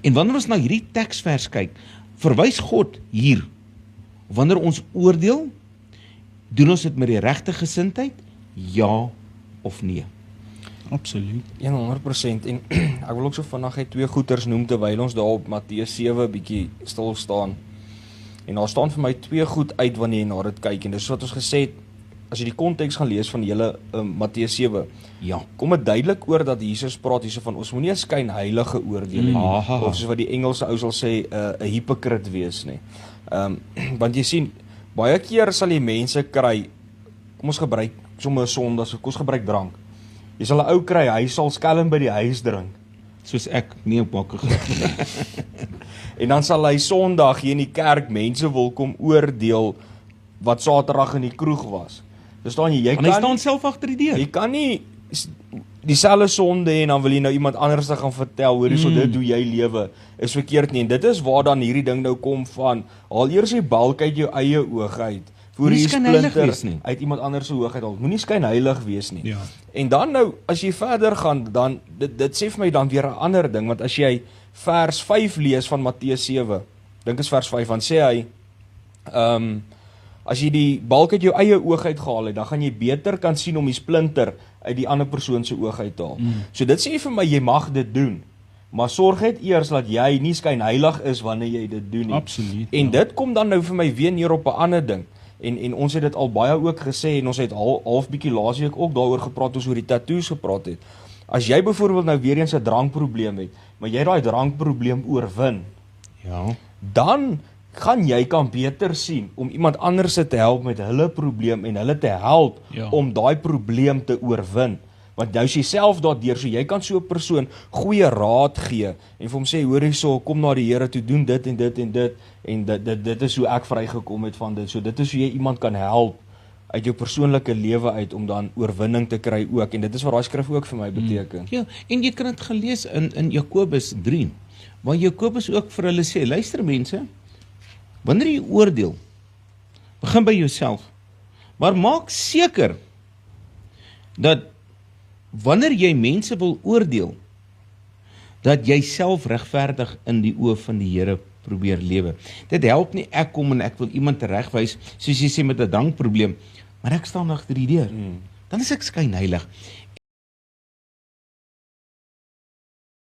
En wanneer ons na hierdie teksvers kyk, verwys God hier, wanneer ons oordeel, doen ons dit met die regte gesindheid, ja of nee? Absoluut. 100% en ek wil ook so vinnig net twee goeters noem terwyl ons daar op Matteus 7 bietjie stil staan. En daar staan vir my twee goed uit wanneer jy na dit kyk en dis wat ons gesê het, as jy die konteks gaan lees van die hele Matteus 7, Ja. kom dit duidelik oor dat Jesus praat hierso van ons moenie 'n skynheilige oordeel hê nie, of soos wat die Engelse ou sal sê 'n hypocrite wees nie. Want jy sien, baie keer sal jy mense kry, kom ons gebruik sommer 'n Sondag, kom ons gebruik drank. Jy sal 'n ou kry, hy sal skelm by die huis drink. Soos ek nie op bakke En dan sal hy Sondag hier in die kerk mense wil kom oordeel wat Saterdag in die kroeg was. Verstaan jy? En hy staan self agter die deur. Jy kan nie dieselfde sonde hê en dan wil jy nou iemand anders gaan vertel, hoor hierso dit hoe jy lewe is verkeerd nie. En dit is waar dan hierdie ding nou kom van, haal eers die balk uit jou eie oog uit, voor Moenie jy skynheilig splinter wees nie. uit iemand anders se oog uit haal. Moenie skynheilig wees nie. Ja. En dan nou, as jy verder gaan, dan, dit sê vir my dan weer 'n ander ding, want as jy vers 5 lees van Matteus 7, dink is vers 5, dan sê hy, as jy die balk uit jou eie oog uitgehaal het, dan gaan jy beter kan sien om die splinter uit die ander persoon se oog uit te haal. So dit sê vir my, jy mag dit doen, maar sorg net eers dat jy nie skynheilig is wanneer jy dit doen nie. Absoluut. En dit kom dan nou vir my weer neer op 'n ander ding. En ons het dit al baie ook gesê, en ons het half bietjie laasweek ook daaroor gepraat, ons oor die tattoos gepraat het. As jy byvoorbeeld nou weer eens 'n drankprobleem het, maar jy daai drankprobleem oorwin, Ja. dan gaan jy kan beter sien om iemand anders te help met hulle probleem en hulle te help Ja. om daai probleem te oorwin. Want nou is jy self daardeur, so jy kan so 'n persoon goeie raad gee en vir hom sê, hoor hierso, kom na die Here toe, doen dit en dit en dit en dit is hoe ek vrygekom het van dit. So dit is hoe jy iemand kan help uit jou persoonlike lewe uit om dan oorwinning te kry ook, en dit is wat daai skrif ook vir my beteken. Ja, en jy kan dit gelees in Jakobus 3, waar Jakobus ook vir hulle sê, luister mense, wanneer jy oordeel, begin by jouself, maar maak seker dat wanneer jy mense wil oordeel, dat jy self regverdig in die oë van die Here probeer lewe. Dit help nie ek kom en ek wil iemand teregwys, soos jy sê met 'n drankprobleem, maar ek staan agter die deur. Dan is ek skynheilig.